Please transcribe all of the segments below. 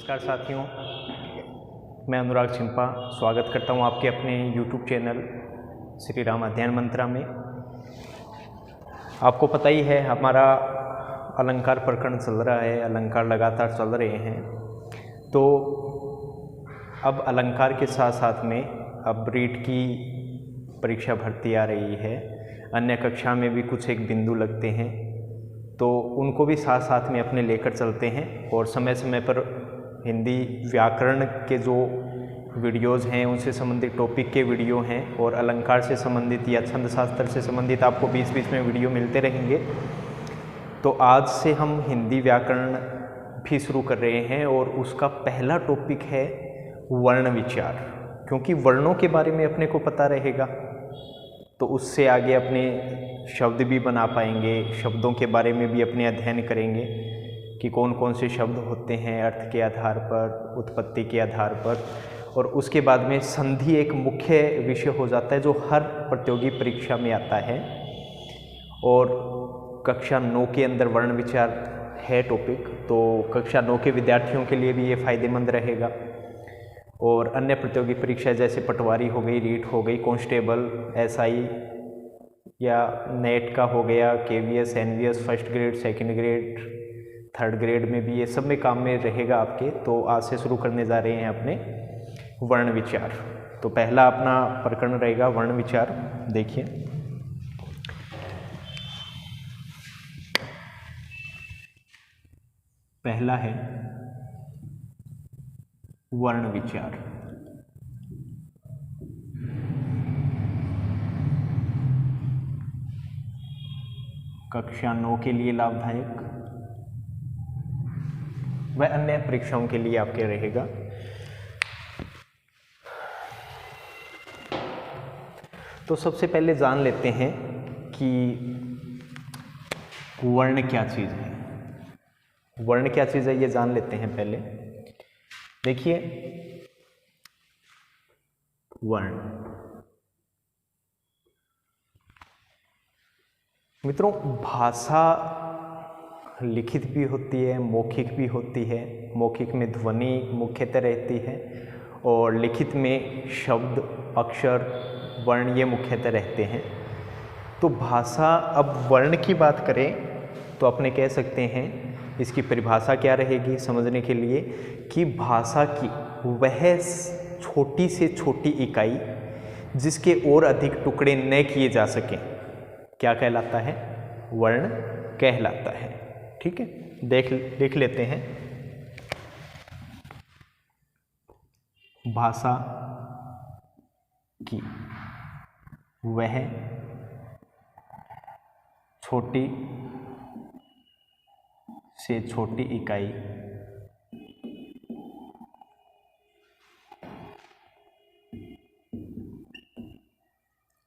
नमस्कार साथियों, मैं अनुराग चिंपा स्वागत करता हूं आपके अपने YouTube चैनल श्री राम अध्ययन मंत्रा में। आपको पता ही है हमारा अलंकार प्रकरण चल रहा है, अलंकार लगातार चल रहे हैं। तो अब अलंकार के साथ साथ में अब रीट की परीक्षा भर्ती आ रही है, अन्य कक्षा में भी कुछ एक बिंदु लगते हैं, तो उनको भी साथ साथ में अपने लेकर चलते हैं। और समय समय पर हिंदी व्याकरण के जो वीडियोज़ हैं उनसे संबंधित टॉपिक के वीडियो हैं और अलंकार से संबंधित या छंद शास्त्र से संबंधित आपको बीच बीच में वीडियो मिलते रहेंगे। तो आज से हम हिंदी व्याकरण भी शुरू कर रहे हैं और उसका पहला टॉपिक है वर्ण विचार, क्योंकि वर्णों के बारे में अपने को पता रहेगा तो उससे आगे अपने शब्द भी बना पाएंगे, शब्दों के बारे में भी अपने अध्ययन करेंगे कि कौन कौन से शब्द होते हैं अर्थ के आधार पर, उत्पत्ति के आधार पर। और उसके बाद में संधि एक मुख्य विषय हो जाता है जो हर प्रतियोगी परीक्षा में आता है। और कक्षा 9 के अंदर वर्ण विचार है टॉपिक, तो कक्षा 9 के विद्यार्थियों के लिए भी ये फायदेमंद रहेगा। और अन्य प्रतियोगी परीक्षा जैसे पटवारी हो गई, रीट हो गई, कांस्टेबल, एसआई या नेट का हो गया, KVS, NVS, first grade, second grade, third grade में भी ये सब में काम में रहेगा आपके। तो आज से शुरू करने जा रहे हैं अपने वर्ण विचार। तो पहला अपना प्रकरण रहेगा वर्ण विचार। देखिए, पहला है वर्ण विचार। कक्षा 9 के लिए लाभदायक व अन्य परीक्षाओं के लिए आपके रहेगा। तो सबसे पहले जान लेते हैं कि वर्ण क्या चीज़ है। वर्ण क्या चीज़ है ये जान लेते हैं पहले। देखिए, वर्ण मित्रों, भाषा लिखित भी होती है, मौखिक भी होती है। मौखिक में ध्वनि मुख्यतः रहती है और लिखित में शब्द, अक्षर, वर्ण ये मुख्यतः रहते हैं। तो भाषा, अब वर्ण की बात करें तो अपने कह सकते हैं इसकी परिभाषा क्या रहेगी समझने के लिए कि भाषा की वह छोटी से छोटी इकाई जिसके और अधिक टुकड़े न किए जा सकें क्या कहलाता है? वर्ण कहलाता है। ठीक है, देख लेते हैं। भाषा की वह छोटी से छोटी इकाई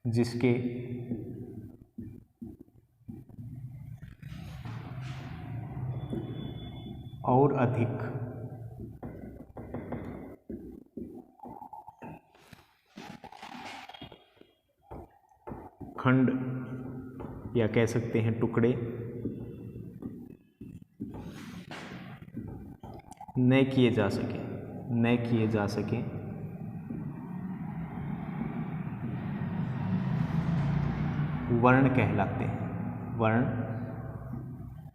जिसके और अधिक खंड या कह सकते हैं टुकड़े न किए जा सके वर्ण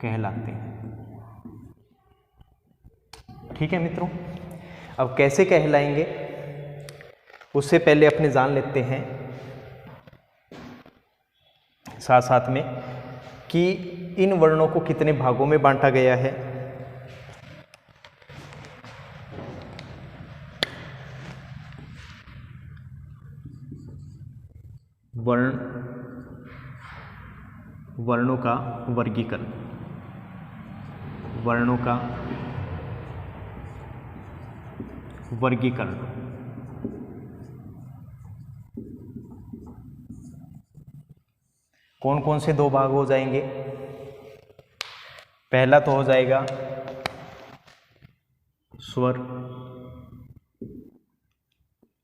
कहलाते हैं। ठीक है मित्रों, अब कैसे कहलाएंगे उससे पहले अपने जान लेते हैं साथ साथ में कि इन वर्णों को कितने भागों में बांटा गया है। वर्णों का वर्गीकरण, कौन कौन से दो भाग हो जाएंगे? पहला तो हो जाएगा स्वर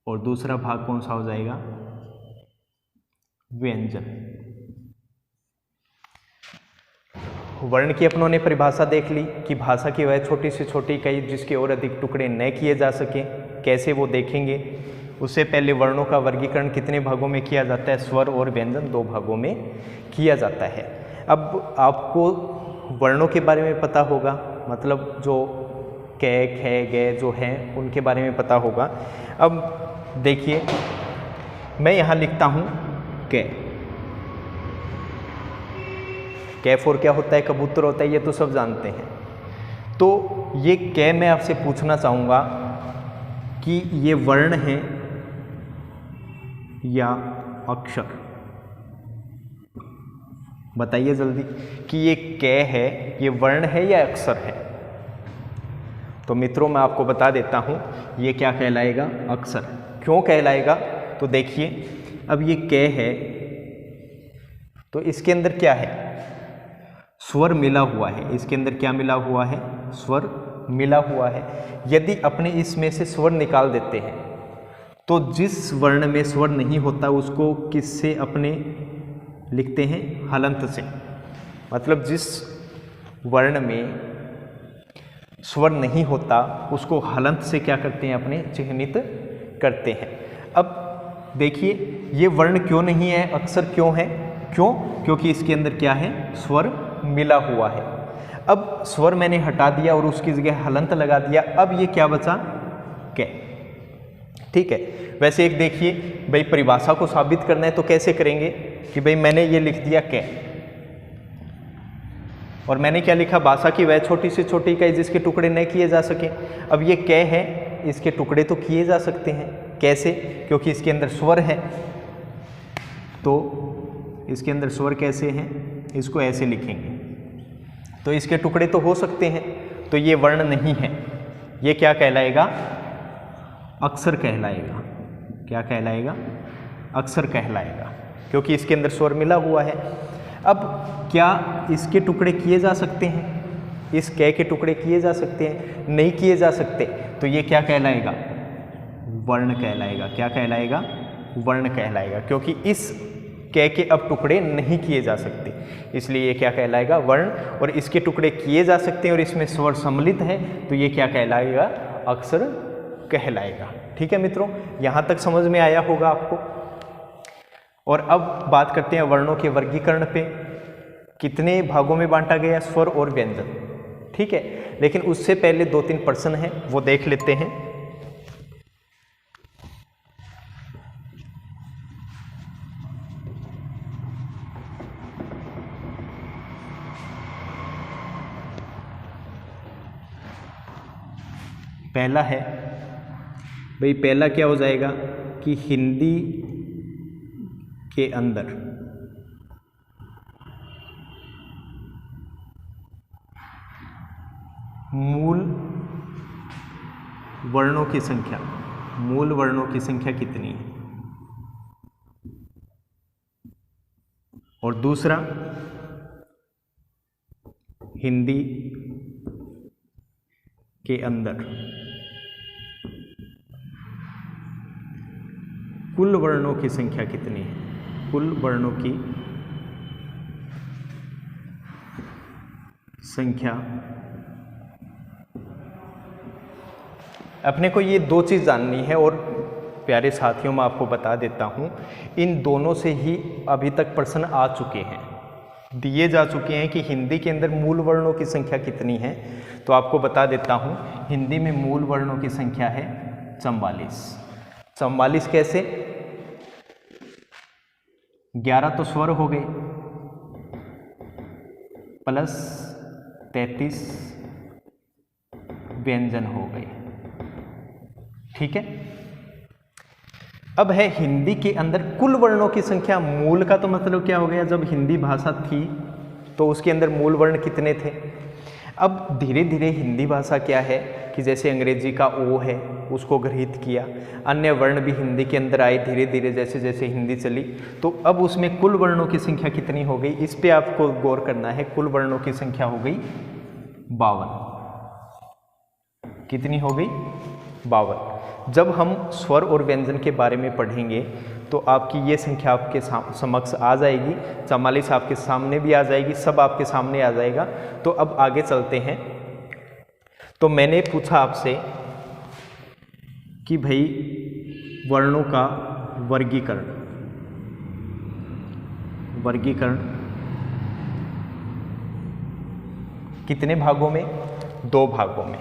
और दूसरा भाग कौन सा हो जाएगा? व्यंजन। वर्ण की अपनों ने परिभाषा देख ली कि भाषा की वह छोटी से छोटी इकाई जिसके और अधिक टुकड़े न किए जा सकें, कैसे वो देखेंगे। उससे पहले वर्णों का वर्गीकरण कितने भागों में किया जाता है, स्वर और व्यंजन 2 भागों में किया जाता है। अब आपको वर्णों के बारे में पता होगा, मतलब जो कै ख ग जो हैं उनके बारे में पता होगा। अब देखिए मैं यहाँ लिखता हूँ कै। कैफ और क्या होता है, कबूतर होता है, ये तो सब जानते हैं। तो ये कै मैं आपसे पूछना चाहूँगा कि ये वर्ण है या अक्षर, बताइए जल्दी कि ये कै है, ये वर्ण है या अक्षर है। तो मित्रों मैं आपको बता देता हूँ ये क्या कहलाएगा, अक्षर। क्यों कहलाएगा, तो देखिए अब ये कै है तो इसके अंदर क्या है, स्वर मिला हुआ है। इसके अंदर क्या मिला हुआ है, स्वर मिला हुआ है। यदि अपने इसमें से स्वर निकाल देते हैं तो जिस वर्ण में स्वर नहीं होता उसको किससे अपने लिखते हैं, हलंत से। मतलब जिस वर्ण में स्वर नहीं होता उसको हलंत से क्या करते हैं, अपने चिह्नित करते हैं। अब देखिए ये वर्ण क्यों नहीं है, अक्षर क्यों है, क्यों, क्योंकि इसके अंदर क्या है, स्वर मिला हुआ है। अब स्वर मैंने हटा दिया और उसकी जगह हलंत लगा दिया, अब ये क्या बचा, कै। ठीक है। वैसे एक देखिए भाई परिभाषा को साबित करना है तो कैसे करेंगे कि भाई मैंने ये लिख दिया कै और मैंने क्या लिखा, भाषा की वह छोटी से छोटी इकाई जिसके टुकड़े न किए जा सके। अब ये कै है, इसके टुकड़े तो किए जा सकते हैं, कैसे, क्योंकि इसके अंदर स्वर है। तो इसके अंदर स्वर कैसे हैं, इसको ऐसे लिखेंगे, तो इसके टुकड़े तो हो सकते हैं। तो ये वर्ण नहीं है, ये क्या कहलाएगा, अक्षर कहलाएगा। क्या कहलाएगा, अक्षर कहलाएगा, क्योंकि इसके अंदर स्वर मिला हुआ है। अब क्या इसके टुकड़े किए जा सकते हैं, इस कै के टुकड़े किए जा सकते हैं, नहीं किए जा सकते, तो ये क्या कहलाएगा, वर्ण कहलाएगा। क्या कहलाएगा, वर्ण कहलाएगा, क्योंकि इस कै के अब टुकड़े नहीं किए जा सकते, इसलिए ये क्या कहलाएगा, वर्ण। और इसके टुकड़े किए जा सकते हैं और इसमें स्वर सम्मिलित है, तो ये क्या कहलाएगा, अक्षर कहलाएगा। ठीक है मित्रों, यहाँ तक समझ में आया होगा आपको। और अब बात करते हैं वर्णों के वर्गीकरण पे, कितने भागों में बांटा गया स्वर और व्यंजन। ठीक है, लेकिन उससे पहले 2-3 प्रश्न हैं वो देख लेते हैं। पहला है भाई, पहला क्या हो जाएगा कि हिंदी के अंदर मूल वर्णों की संख्या, मूल वर्णों की संख्या कितनी है। और दूसरा, हिंदी के अंदर कुल वर्णों की संख्या कितनी है, कुल वर्णों की संख्या। अपने को ये 2 चीज़ जाननी है और प्यारे साथियों मैं आपको बता देता हूँ, इन दोनों से ही अभी तक प्रश्न आ चुके हैं, दिए जा चुके हैं कि हिंदी के अंदर मूल वर्णों की संख्या कितनी है। तो आपको बता देता हूँ, हिंदी में मूल वर्णों की संख्या है 44। 44 कैसे, 11 तो स्वर हो गए प्लस 33 व्यंजन हो गए। ठीक है, अब है हिंदी के अंदर कुल वर्णों की संख्या। मूल का तो मतलब क्या हो गया, जब हिंदी भाषा थी तो उसके अंदर मूल वर्ण कितने थे। अब धीरे धीरे हिंदी भाषा क्या है कि जैसे अंग्रेजी का ओ है उसको ग्रहित किया, अन्य वर्ण भी हिंदी के अंदर आए धीरे धीरे जैसे जैसे हिंदी चली, तो अब उसमें कुल वर्णों की संख्या कितनी हो गई, इस पे आपको गौर करना है। कुल वर्णों की संख्या हो गई 52। कितनी हो गई, 52। जब हम स्वर और व्यंजन के बारे में पढ़ेंगे तो आपकी ये संख्या आपके समक्ष आ जाएगी, 44 आपके सामने भी आ जाएगी, सब आपके सामने आ जाएगा। तो अब आगे चलते हैं। तो मैंने पूछा आपसे कि भाई वर्णों का वर्गीकरण कितने भागों में? 2 भागों में।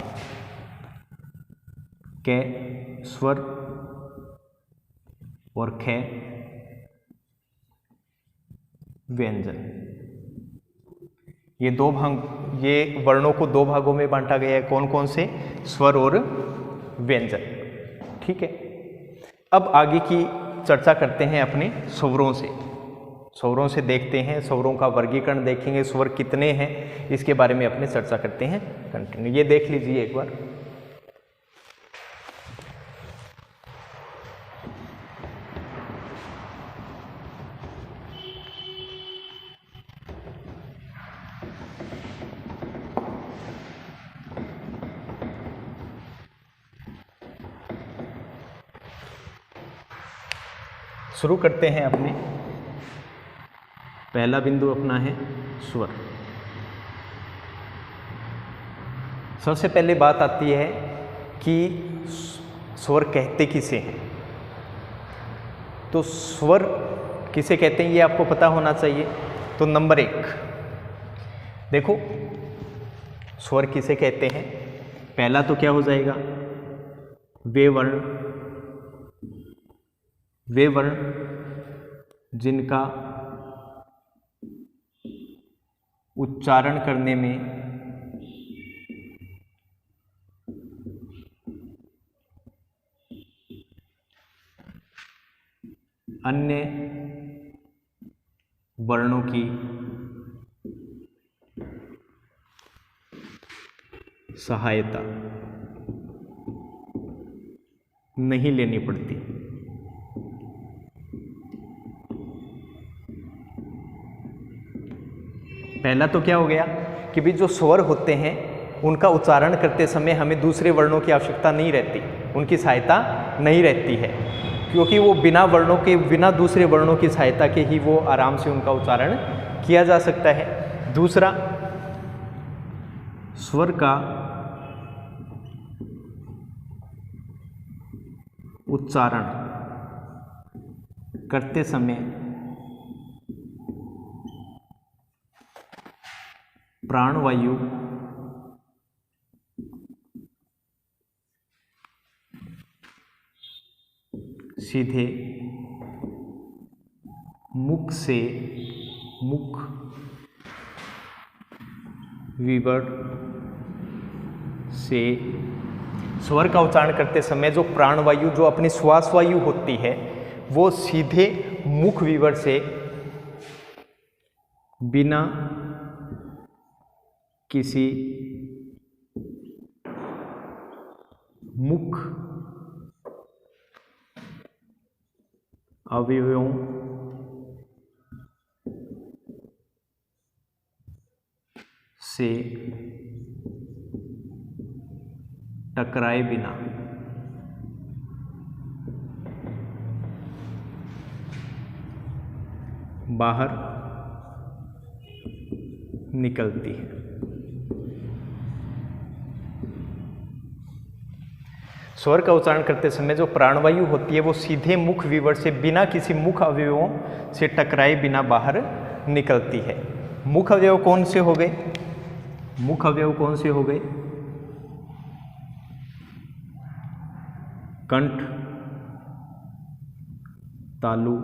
कै स्वर और खे व्यंजन। ये वर्णों को 2 भागों में बांटा गया है। कौन कौन से? स्वर और व्यंजन। ठीक है। अब आगे की चर्चा करते हैं अपने स्वरों से। स्वरों से देखते हैं, स्वरों का वर्गीकरण देखेंगे, स्वर कितने हैं इसके बारे में अपने चर्चा करते हैं कंटिन्यू। ये देख लीजिए एक बार। शुरू करते हैं अपने। पहला बिंदु अपना है स्वर। सबसे पहले बात आती है कि स्वर कहते किसे हैं। तो स्वर किसे कहते हैं ये आपको पता होना चाहिए। तो नंबर 1 देखो, स्वर किसे कहते हैं। पहला तो क्या हो जाएगा? वे वर्ण जिनका उच्चारण करने में अन्य वर्णों की सहायता नहीं लेनी पड़ती। पहला तो क्या हो गया कि भी जो स्वर होते हैं उनका उच्चारण करते समय हमें दूसरे वर्णों की आवश्यकता नहीं रहती, उनकी सहायता नहीं रहती है, क्योंकि वो बिना दूसरे वर्णों की सहायता के ही वो आराम से उनका उच्चारण किया जा सकता है। दूसरा, स्वर का उच्चारण करते समय प्राणवायु सीधे मुख विवर से, स्वर का उच्चारण करते समय जो प्राणवायु, जो अपनी श्वास वायु होती है, वो सीधे मुख विवर से बिना किसी मुख अवयवों से टकराए बिना बाहर निकलती है। स्वर का उच्चारण करते समय जो प्राणवायु होती है वो सीधे मुख विवर से बिना किसी मुख अवयवों से टकराए बिना बाहर निकलती है। मुख अवयव कौन से हो गए? मुख अवयव कौन से हो गए? कंठ, तालु,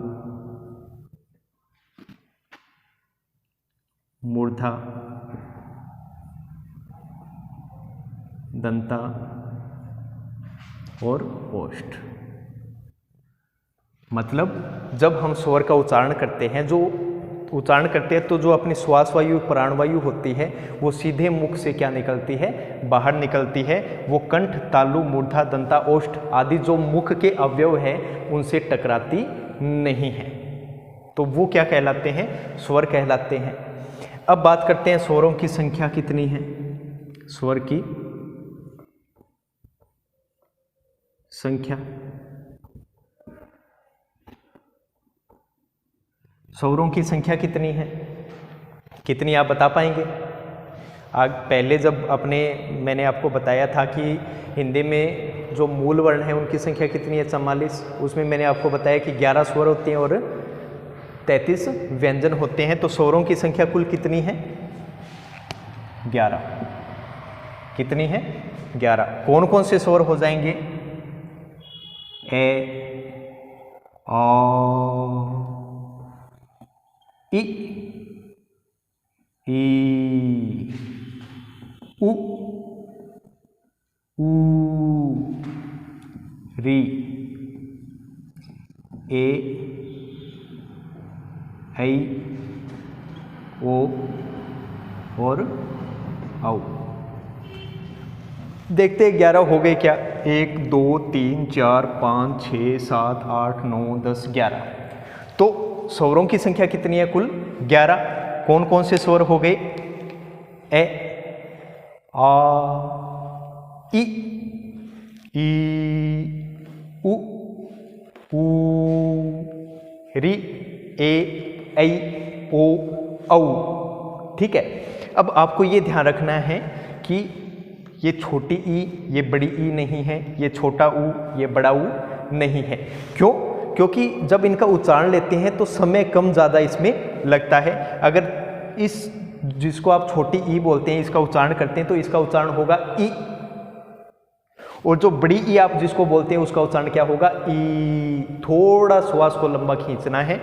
मूर्धा, दंता और ओष्ठ। मतलब जब हम स्वर का उच्चारण करते हैं, तो जो अपनी श्वास वायु, प्राणवायु होती है वो सीधे मुख से क्या निकलती है? बाहर निकलती है। वो कंठ, तालु, मूर्धा, दंता, ओष्ठ आदि जो मुख के अवयव हैं उनसे टकराती नहीं है। तो वो क्या कहलाते हैं? स्वर कहलाते हैं। अब बात करते हैं स्वरों की संख्या कितनी है। स्वर की संख्या स्वरों की संख्या कितनी है, कितनी आप बता पाएंगे? आज पहले जब मैंने आपको बताया था कि हिंदी में जो मूल वर्ण है उनकी संख्या कितनी है 44, उसमें मैंने आपको बताया कि 11 स्वर होते हैं और 33 व्यंजन होते हैं। तो स्वरों की संख्या कुल कितनी है? 11। कितनी है? 11। कौन कौन से स्वर हो जाएंगे? ए, आ, इ, ई, उ, री, ए, ऐ, ओ और औ। देखते हैं 11 हो गए क्या? 1 2 3 4 5 6 7 8 9 10 11। तो स्वरों की संख्या कितनी है कुल? 11। कौन कौन से स्वर हो गए? ए, आ, इ, ई, उ, री, ए, ऐ, ओ, औ। ठीक है। अब आपको ये ध्यान रखना है कि ये छोटी ई, ये बड़ी ई नहीं है, ये छोटा ऊ, ये बड़ा ऊ नहीं है। क्यों? क्योंकि जब इनका उच्चारण लेते हैं तो समय कम ज़्यादा इसमें लगता है। अगर इस जिसको आप छोटी ई बोलते हैं इसका उच्चारण करते हैं तो इसका उच्चारण होगा ई, और जो बड़ी ई आप जिसको बोलते हैं उसका उच्चारण क्या होगा? ई। थोड़ा श्वास को लंबा खींचना है।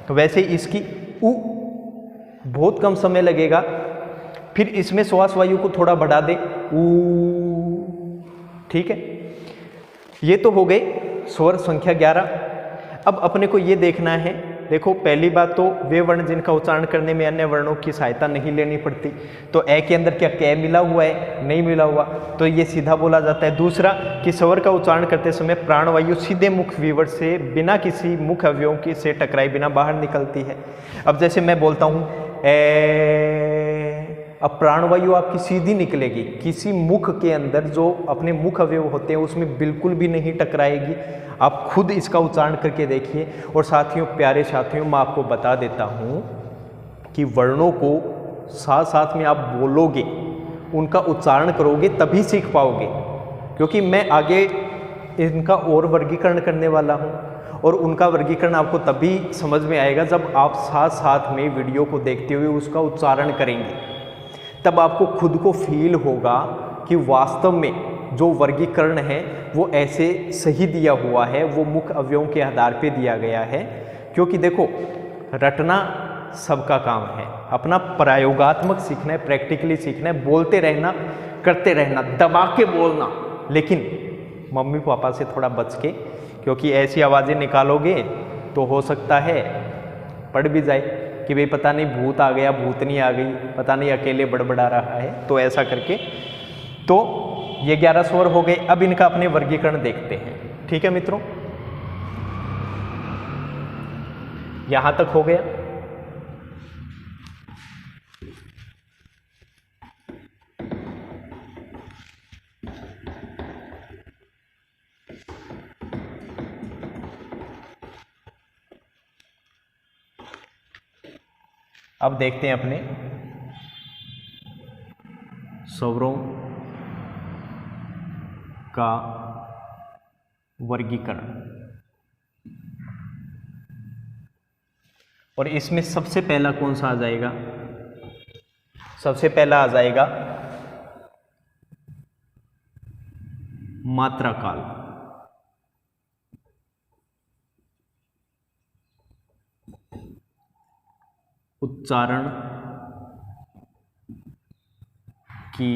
तो वैसे इसकी उ बहुत कम समय लगेगा, फिर इसमें श्वास वायु को थोड़ा बढ़ा दे, ऊ। ठीक है, ये तो हो गए स्वर संख्या 11। अब अपने को ये देखना है, देखो पहली बात तो वे वर्ण जिनका उच्चारण करने में अन्य वर्णों की सहायता नहीं लेनी पड़ती। तो ए के अंदर क्या कै मिला हुआ है? नहीं मिला हुआ, तो ये सीधा बोला जाता है। दूसरा कि स्वर का उच्चारण करते समय प्राणवायु सीधे मुख विवर से बिना किसी मुख अवयवों की से टकराए बिना बाहर निकलती है। अब जैसे मैं बोलता हूँ ए, अब प्राणवायु आपकी सीधी निकलेगी, किसी मुख के अंदर जो अपने मुख अवयव होते हैं उसमें बिल्कुल भी नहीं टकराएगी। आप खुद इसका उच्चारण करके देखिए। और साथियों, प्यारे साथियों, मैं आपको बता देता हूँ कि वर्णों को साथ साथ में आप बोलोगे, उनका उच्चारण करोगे तभी सीख पाओगे, क्योंकि मैं आगे इनका और वर्गीकरण करने वाला हूँ और उनका वर्गीकरण आपको तभी समझ में आएगा जब आप साथ साथ में वीडियो को देखते हुए उसका उच्चारण करेंगे। तब आपको खुद को फील होगा कि वास्तव में जो वर्गीकरण है वो ऐसे सही दिया हुआ है, वो मुख अवयवों के आधार पे दिया गया है। क्योंकि देखो, रटना सबका काम है, अपना प्रयोगात्मक सीखना है, प्रैक्टिकली सीखना है, बोलते रहना, करते रहना, दबा के बोलना, लेकिन मम्मी पापा से थोड़ा बच के, क्योंकि ऐसी आवाज़ें निकालोगे तो हो सकता है पढ़ भी जाए कि भाई पता नहीं भूत आ गया, भूतनी आ गई, पता नहीं अकेले बड़बड़ा रहा है। तो ऐसा करके तो ये 11 स्वर हो गए। अब इनका अपने वर्गीकरण देखते हैं। ठीक है मित्रों, यहां तक हो गया। अब देखते हैं अपने स्वरों का वर्गीकरण। और इसमें सबसे पहला कौन सा आ जाएगा? सबसे पहला आ जाएगा मात्रा काल। उच्चारण की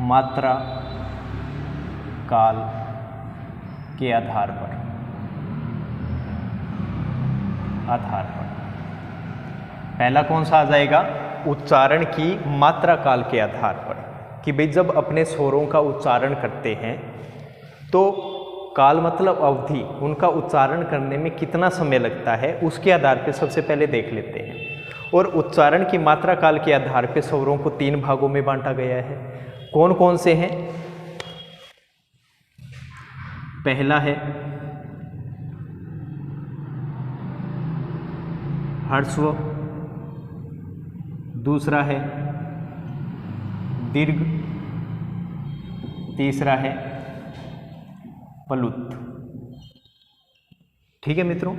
मात्रा काल के आधार पर पहला कौन सा आ जाएगा? उच्चारण की मात्रा काल के आधार पर, कि भाई जब अपने स्वरों का उच्चारण करते हैं तो काल मतलब अवधि, उनका उच्चारण करने में कितना समय लगता है, उसके आधार पर सबसे पहले देख लेते हैं। और उच्चारण की मात्रा काल के आधार पर स्वरों को 3 भागों में बांटा गया है। कौन कौन से हैं? पहला है ह्रस्व, दूसरा है दीर्घ, तीसरा है प्लुत। ठीक है मित्रों,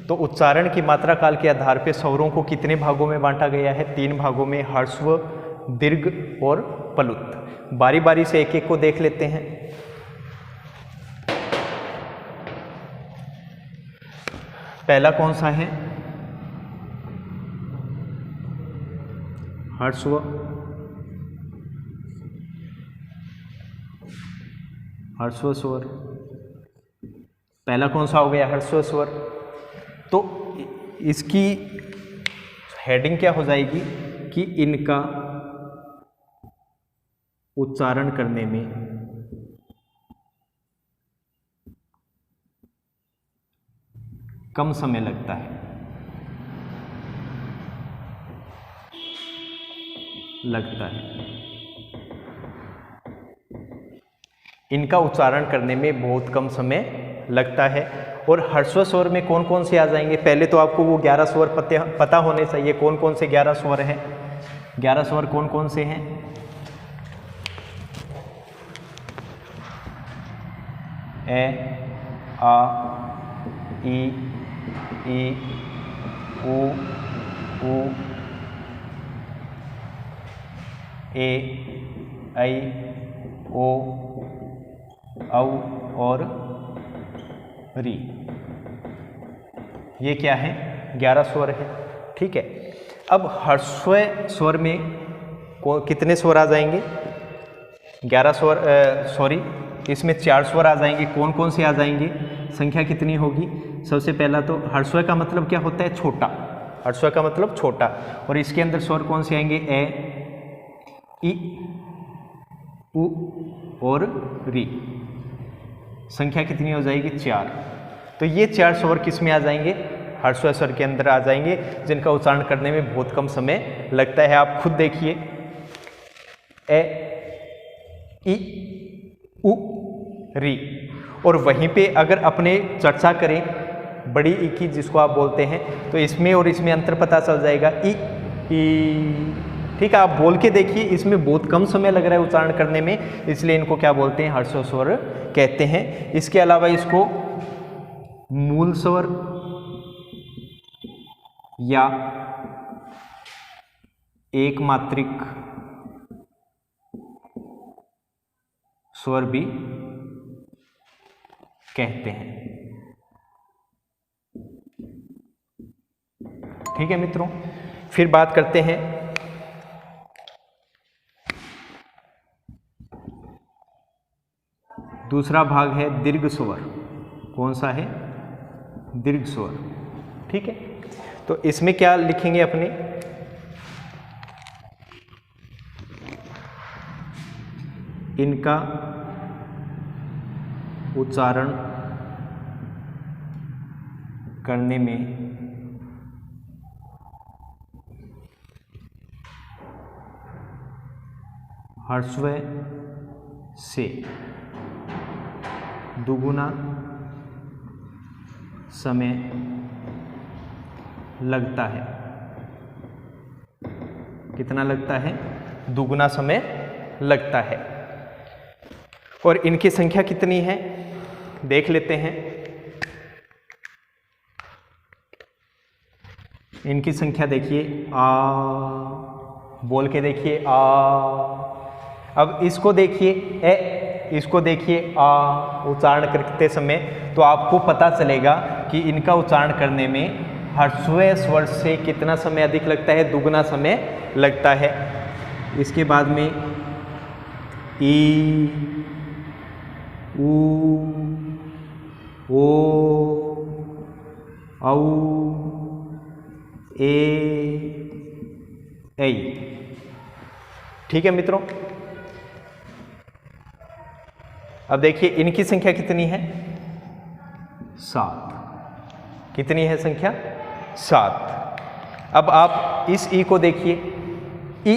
तो उच्चारण की मात्रा काल के आधार पर स्वरों को कितने भागों में बांटा गया है? 3 भागों में, ह्रस्व, दीर्घ और प्लुत। बारी बारी से एक एक को देख लेते हैं। पहला कौन सा है? ह्रस्व, ह्रस्व स्वर। पहला कौन सा हो गया? ह्रस्व स्वर। तो इसकी हेडिंग क्या हो जाएगी कि इनका उच्चारण करने में कम समय लगता है। इनका उच्चारण करने में बहुत कम समय लगता है। और ह्रस्व स्वर में कौन कौन से आ जाएंगे? पहले तो आपको वो 11 स्वर पता होने चाहिए। कौन कौन से 11 स्वर हैं? 11 स्वर कौन कौन से हैं? ए, आ, ई, उ, ए, ऐ, ओ, औ और री। ये क्या है? 11 स्वर है। ठीक है। अब ह्रस्व स्वर में कितने स्वर आ जाएंगे? 11 स्वर, सॉरी, इसमें 4 स्वर आ जाएंगे। कौन कौन से आ जाएंगे? संख्या कितनी होगी? सबसे पहला तो ह्रस्व का मतलब क्या होता है? छोटा। ह्रस्व का मतलब छोटा। और इसके अंदर स्वर कौन से आएंगे? ए, ई, उ और री। संख्या कितनी हो जाएगी? 4। तो ये 4 स्वर किस में आ जाएंगे? ह्रस्व स्वर के अंदर आ जाएंगे, जिनका उच्चारण करने में बहुत कम समय लगता है। आप खुद देखिए, ए, ई, उ, री। और वहीं पे अगर अपने चर्चा करें बड़ी ई की, जिसको आप बोलते हैं, तो इसमें और इसमें अंतर पता चल जाएगा। ई, ठीक है। आप बोल के देखिए, इसमें बहुत कम समय लग रहा है उच्चारण करने में, इसलिए इनको क्या बोलते हैं? ह्रस्व स्वर कहते हैं। इसके अलावा इसको मूल स्वर या एक मात्रिक स्वर भी कहते हैं। ठीक है मित्रों, फिर बात करते हैं दूसरा भाग है दीर्घ स्वर। कौन सा है? दीर्घ स्वर। ठीक है। तो इसमें क्या लिखेंगे अपने? इनका उच्चारण करने में ह्रस्व से दुगुना समय लगता है। कितना लगता है? दुगुना समय लगता है। और इनकी संख्या कितनी है? देख लेते हैं। इनकी संख्या देखिए, आ, बोल के देखिए, आ। अब इसको देखिए, ए, इसको देखिए, आ। उच्चारण करते समय तो आपको पता चलेगा कि इनका उच्चारण करने में ह्रस्व स्वर से कितना समय अधिक लगता है? दुगुना समय लगता है। इसके बाद में ई, उ, ओ, औ, ए, ऐ। ठीक है मित्रों, अब देखिए इनकी संख्या कितनी है? 7। कितनी है संख्या? 7। अब आप इस ई को देखिए, ई,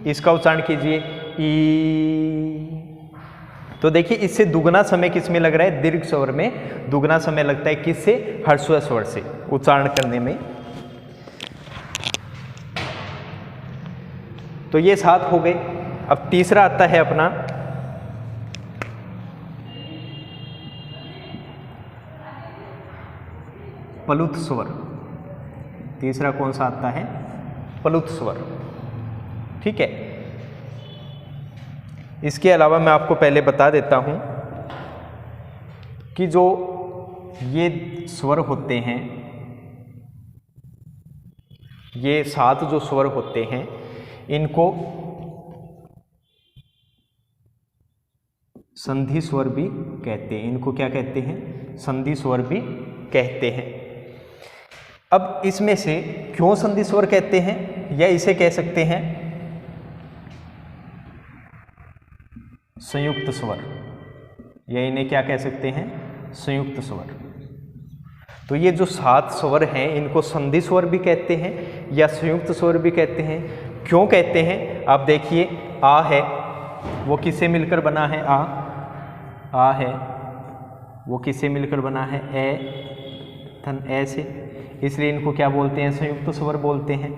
इसका उच्चारण कीजिए, ई। तो देखिए इससे दुगना समय किस में लग रहा है? दीर्घ स्वर में दुगना समय लगता है। किससे? ह्रस्व स्वर से उच्चारण करने में। तो ये 7 हो गए। अब तीसरा आता है अपना प्लुत स्वर। तीसरा कौन सा आता है? प्लुत स्वर। ठीक है। इसके अलावा मैं आपको पहले बता देता हूं कि जो ये स्वर होते हैं, ये 7 जो स्वर होते हैं, इनको संधि स्वर भी कहते हैं। इनको क्या कहते हैं? संधि स्वर भी कहते हैं। अब इसमें से क्यों संधि स्वर कहते हैं, या इसे कह सकते हैं संयुक्त स्वर, या इन्हें क्या कह सकते हैं? संयुक्त स्वर। तो ये जो 7 स्वर हैं, इनको संधि स्वर भी कहते हैं या संयुक्त स्वर भी कहते हैं। क्यों कहते हैं? आप देखिए, आ है वो किससे मिलकर बना है? आ है वो किससे मिलकर बना है? ए धन ए से, इसलिए इनको क्या बोलते हैं? संयुक्त स्वर बोलते हैं।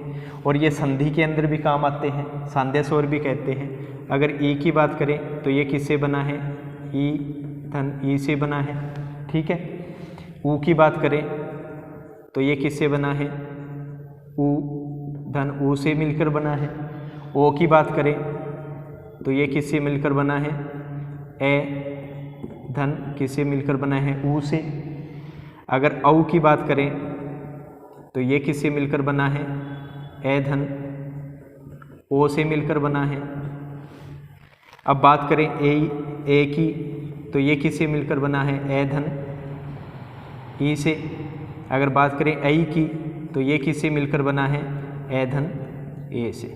और ये संधि के अंदर भी काम आते हैं, सांध्य स्वर भी कहते हैं। अगर ई की बात करें तो ये किससे बना है? ई धन ई से बना है। ठीक है। ऊ की बात करें तो ये किससे बना है? ऊ धन ऊ से मिलकर बना है। ओ की बात करें तो ये किससे मिलकर बना है? ए धन किससे मिलकर बना है? ऊ से। अगर औ की बात करें तो ये किससे मिलकर बना है? ए धन ओ से मिलकर बना है। अब बात करें ए की तो ये किससे मिलकर बना है? ए धन ई से। अगर बात करें ऐ की तो ये किससे मिलकर बना है? ए धन ए से।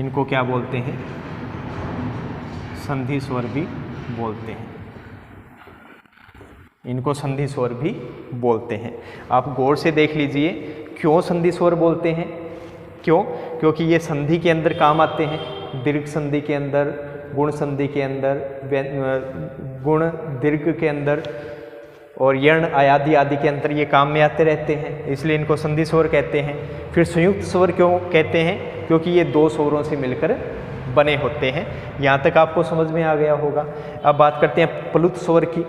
इनको क्या बोलते हैं? संधि स्वर भी बोलते हैं। इनको संधि स्वर भी बोलते हैं। आप गौर से देख लीजिए, क्यों संधि स्वर बोलते हैं? क्यों? क्योंकि ये संधि के अंदर काम आते हैं। दीर्घ संधि के अंदर, गुण संधि के अंदर, गुण दीर्घ के अंदर और यण आयादि आदि के अंदर ये काम में आते रहते हैं, इसलिए इनको संधि स्वर कहते हैं। फिर संयुक्त स्वर क्यों कहते हैं? क्योंकि ये 2 स्वरों से मिलकर बने होते हैं। यहाँ तक आपको समझ में आ गया होगा। अब बात करते हैं प्लुत स्वर की।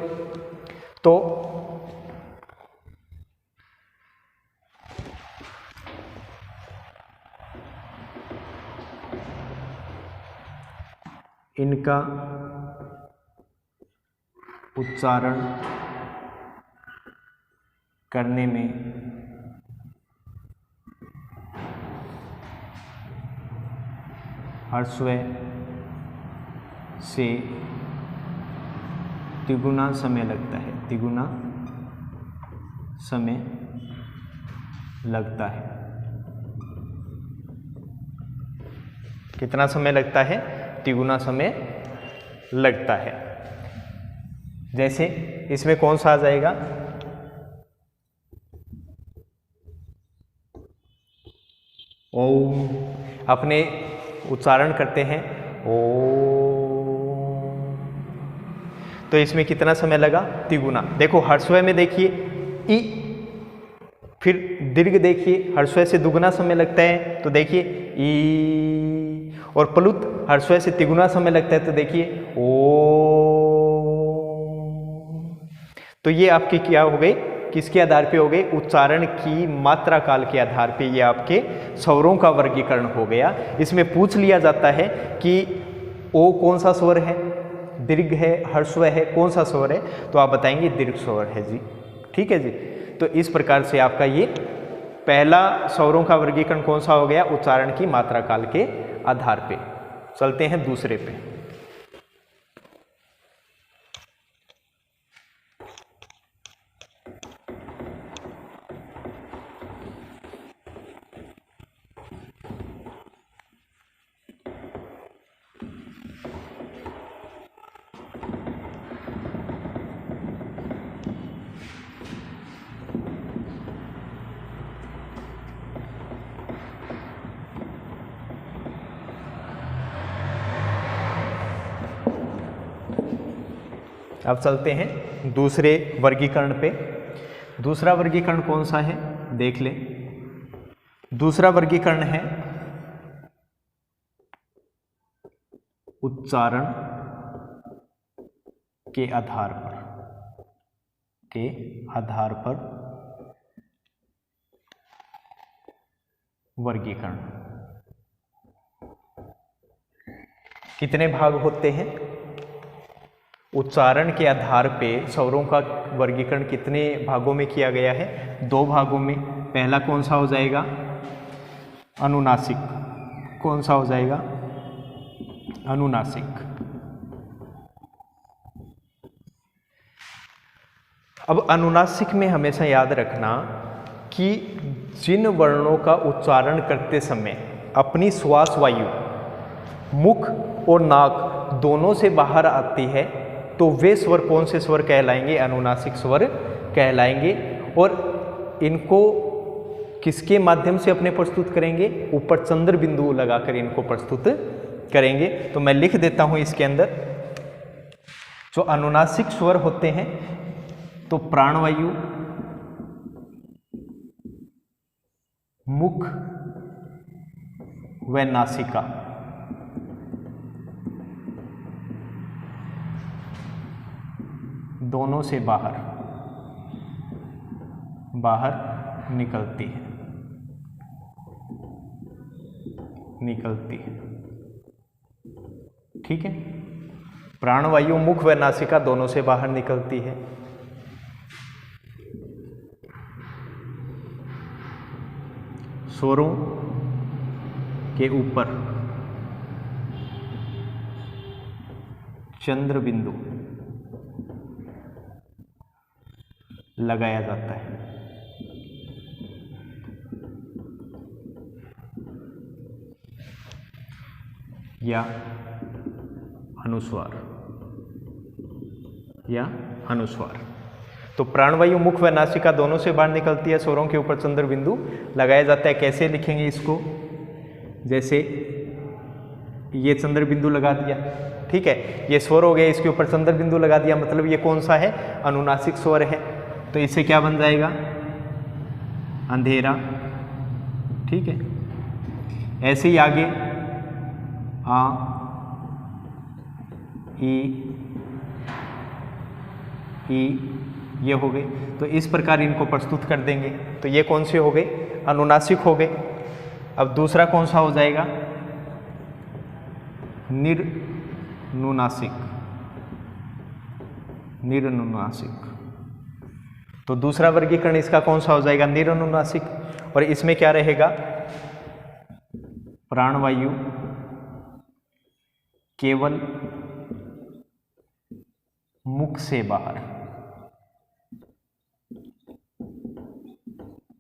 तो इनका उच्चारण करने में ह्रस्व से तिगुना समय लगता है। तिगुना समय लगता है। कितना समय लगता है? तिगुना समय लगता है। जैसे इसमें कौन सा आ जाएगा? ओम। अपने उच्चारण करते हैं ओम, तो इसमें कितना समय लगा? तिगुना। देखो ह्रस्व में देखिए ई, फिर दीर्घ देखिए ह्रस्व से दुगुना समय लगता है, तो देखिए ई। और प्लुत ह्रस्व से तिगुना समय लगता है, तो देखिए ओ। तो ये आपकी क्या हो गई? किसके आधार पे हो गए? उच्चारण की मात्रा काल के आधार पे ये आपके स्वरों का वर्गीकरण हो गया। इसमें पूछ लिया जाता है कि ओ कौन सा स्वर है, दीर्घ है, ह्रस्व है, कौन सा स्वर है? तो आप बताएंगे दीर्घ स्वर है जी। ठीक है जी। तो इस प्रकार से आपका ये पहला स्वरों का वर्गीकरण कौन सा हो गया? उच्चारण की मात्रा काल के आधार पे। चलते हैं दूसरे पे। अब चलते हैं दूसरे वर्गीकरण पे। दूसरा वर्गीकरण कौन सा है देख लें। दूसरा वर्गीकरण है उच्चारण के आधार पर वर्गीकरण। कितने भाग होते हैं? उच्चारण के आधार पे स्वरों का वर्गीकरण कितने भागों में किया गया है? 2 भागों में। पहला कौन सा हो जाएगा? अनुनासिक। कौन सा हो जाएगा? अनुनासिक। अब अनुनासिक में हमेशा याद रखना कि जिन वर्णों का उच्चारण करते समय अपनी श्वास वायु मुख और नाक दोनों से बाहर आती है तो वे स्वर कौन से स्वर कहलाएंगे? अनुनासिक स्वर कहलाएंगे। और इनको किसके माध्यम से अपने प्रस्तुत करेंगे? ऊपर चंद्र बिंदु लगाकर इनको प्रस्तुत करेंगे। तो मैं लिख देता हूं इसके अंदर जो अनुनासिक स्वर होते हैं तो प्राणवायु, मुख व नासिका। दोनों से बाहर निकलती है। ठीक है। प्राणवायु मुख व नासिका दोनों से बाहर निकलती है। स्वरों के ऊपर चंद्र बिंदु लगाया जाता है। या अनुस्वार। तो प्राणवायु मुख व नासिका दोनों से बाहर निकलती है, स्वरों के ऊपर चंद्र बिंदु लगाया जाता है। कैसे लिखेंगे इसको? जैसे ये चंद्र बिंदु लगा दिया, ठीक है, ये स्वर हो गया, इसके ऊपर चंद्र बिंदु लगा दिया, मतलब ये कौन सा है? अनुनासिक स्वर है। तो इससे क्या बन जाएगा? अंधेरा। ठीक है। ऐसे ही आगे आ, ई, ये हो गए। तो इस प्रकार इनको प्रस्तुत कर देंगे। तो ये कौन से हो गए? अनुनासिक हो गए। अब दूसरा कौन सा हो जाएगा? निरनुनासिक। तो दूसरा वर्गीकरण इसका कौन सा हो जाएगा? निरनुनासिक। और इसमें क्या रहेगा? प्राणवायु केवल मुख से बाहर।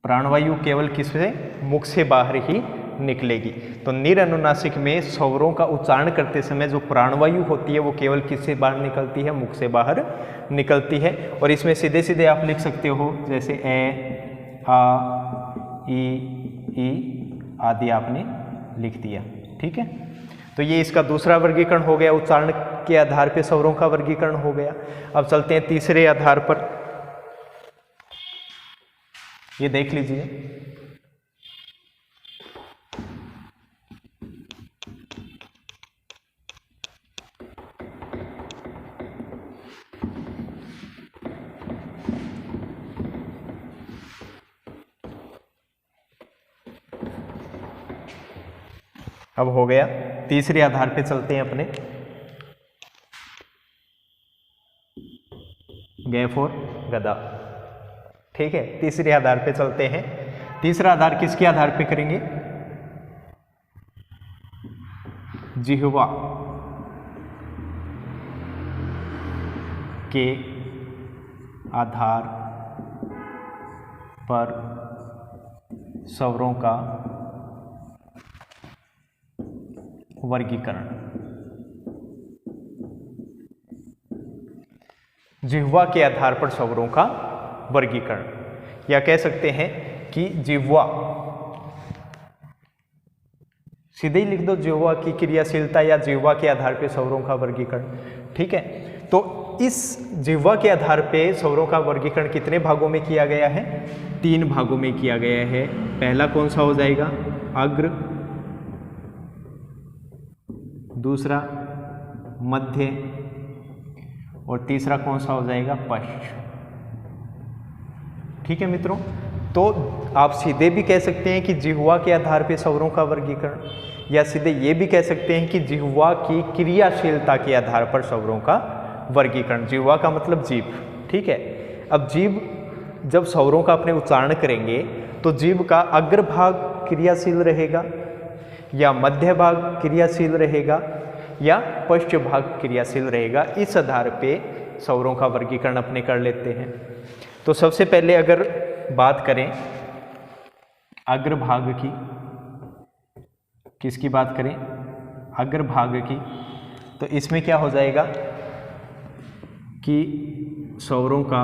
प्राणवायु केवल किससे? मुख से बाहर ही निकलेगी। तो निरनुनासिक में स्वरों का उच्चारण करते समय जो प्राणवायु होती है वो केवल किससे बाहर निकलती है? मुख से बाहर निकलती है। और इसमें सीधे सीधे आप लिख सकते हो, जैसे ए, आ, ई आदि आपने लिख दिया। ठीक है। तो ये इसका दूसरा वर्गीकरण हो गया, उच्चारण के आधार पे स्वरों का वर्गीकरण हो गया। अब चलते हैं तीसरे आधार पर। ये देख लीजिए, अब हो गया। तीसरे आधार पे चलते हैं अपने। ग फॉर गदा। ठीक है। तीसरे आधार पे चलते हैं। तीसरा आधार किसके आधार पे करेंगे? जिह्वा के आधार पर स्वरों का वर्गीकरण। जिह्वा के आधार पर स्वरों का वर्गीकरण, या कह सकते हैं कि जिह्वा, सीधे ही लिख दो जिह्वा की क्रियाशीलता या जिह्वा के आधार पर स्वरों का वर्गीकरण। ठीक है। तो इस जिह्वा के आधार पे स्वरों का वर्गीकरण कितने भागों में किया गया है? 3 भागों में किया गया है। पहला कौन सा हो जाएगा? अग्र, दूसरा मध्य और तीसरा कौन सा हो जाएगा? पश्च। ठीक है मित्रों, तो आप सीधे भी कह सकते हैं कि जिह्वा के आधार पे स्वरों का वर्गीकरण, या सीधे ये भी कह सकते हैं कि जिह्वा की क्रियाशीलता के आधार पर स्वरों का वर्गीकरण। जिह्वा का मतलब जीभ, ठीक है। अब जीभ जब स्वरों का अपने उच्चारण करेंगे तो जीभ का अग्रभाग क्रियाशील रहेगा, या मध्य भाग क्रियाशील रहेगा, या पश्च भाग क्रियाशील रहेगा। इस आधार पे स्वरों का वर्गीकरण अपने कर लेते हैं। तो सबसे पहले अगर बात करें अग्रभाग की, किसकी बात करें? अग्रभाग की, तो इसमें क्या हो जाएगा कि स्वरों का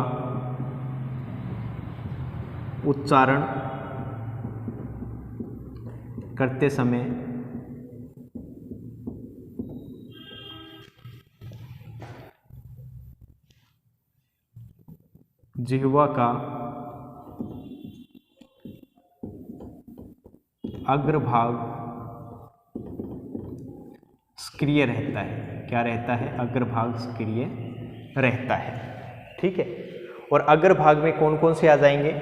उच्चारण करते समय जिह्वा का अग्रभाग सक्रिय रहता है। क्या रहता है? अग्रभाग सक्रिय रहता है, ठीक है। और अग्रभाग में कौन कौन से आ जाएंगे?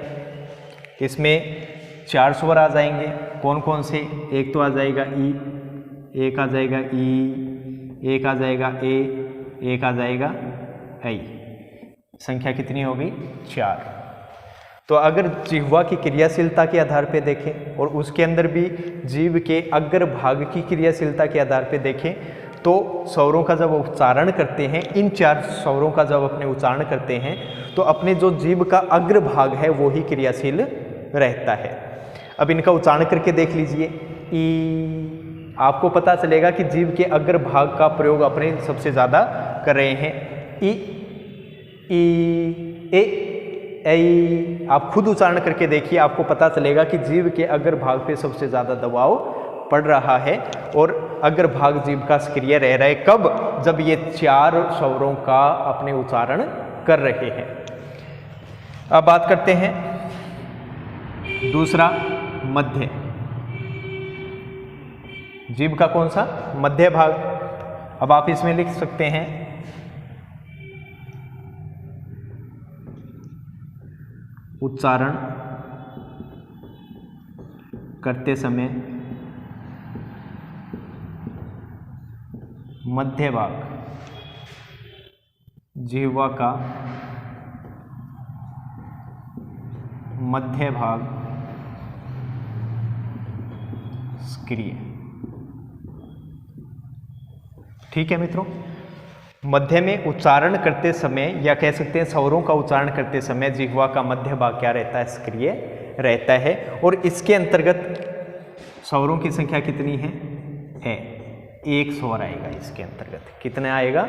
इसमें 4 स्वर आ जाएंगे। कौन कौन से? एक तो आ जाएगा ई, एक आ जाएगा ई, एक आ जाएगा ए, एक आ जाएगा ऐ। संख्या कितनी होगी? 4। तो अगर जिह्वा की क्रियाशीलता के आधार पे देखें और उसके अंदर भी जीभ के अग्रभाग की क्रियाशीलता के आधार पे देखें, तो स्वरों का जब उच्चारण करते हैं, इन 4 स्वरों का जब अपने उच्चारण करते हैं, तो अपने जो जीभ का अग्रभाग है वो ही क्रियाशील रहता है। अब इनका उच्चारण करके देख लीजिए। ई, आपको पता चलेगा कि जीभ के अग्रभाग का प्रयोग अपने सबसे ज़्यादा कर रहे हैं। ई, ए, ऐ। आप खुद उच्चारण करके देखिए, आपको पता चलेगा कि जीभ के अग्रभाग पे सबसे ज़्यादा दबाव पड़ रहा है और अग्रभाग जीभ का सक्रिय रह रहा है। कब? जब ये 4 स्वरों का अपने उच्चारण कर रहे हैं। अब बात करते हैं दूसरा, मध्य। जीभ का कौन सा? मध्य भाग। अब आप इसमें लिख सकते हैं उच्चारण करते समय मध्य भाग जिह्वा का मध्य भाग सक्रिय। ठीक है मित्रों, मध्य में उच्चारण करते समय, या कह सकते हैं स्वरों का उच्चारण करते समय, जिह्वा का मध्य भाग क्या रहता है? सक्रिय रहता है। और इसके अंतर्गत स्वरों की संख्या कितनी है? 1 स्वर आएगा इसके अंतर्गत। कितना आएगा?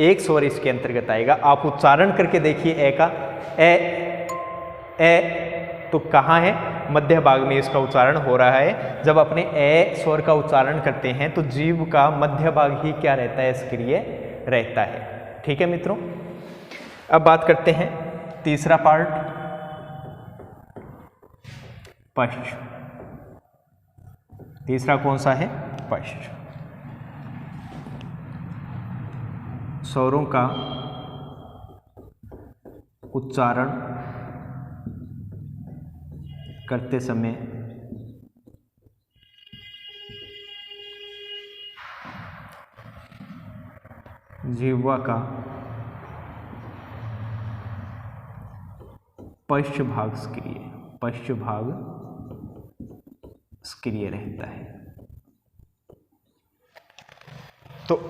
1 स्वर इसके अंतर्गत आएगा। आप उच्चारण करके देखिए ए का। ए तो कहाँ है? मध्य भाग में इसका उच्चारण हो रहा है। जब अपने ए स्वर का उच्चारण करते हैं तो जीभ का मध्य भाग ही क्या रहता है? सक्रिय रहता है। ठीक है मित्रों, अब बात करते हैं तीसरा पार्ट, पश्च। तीसरा कौन सा है? पश्च। स्वरों का उच्चारण करते समय जिह्वा का पश्च भाग सक्रिय, पश्च भाग सक्रिय रहता है। तो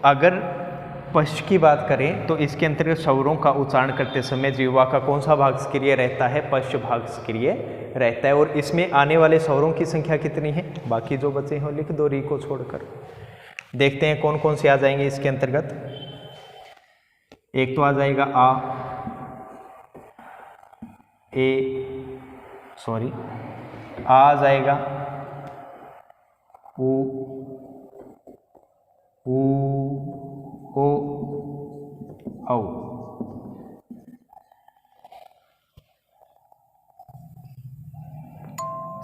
अगर पश्च की बात करें तो इसके अंतर्गत स्वरों का उच्चारण करते समय जिह्वा का कौन सा भाग सक्रिय रहता है? पश्च भाग सक्रिय रहता है। और इसमें आने वाले स्वरों की संख्या कितनी है? बाकी जो बचे हैं लिख दो, री को छोड़कर। देखते हैं कौन कौन से आ जाएंगे इसके अंतर्गत। एक तो आ जाएगा आ, आ जाएगा, ऊ, ओ,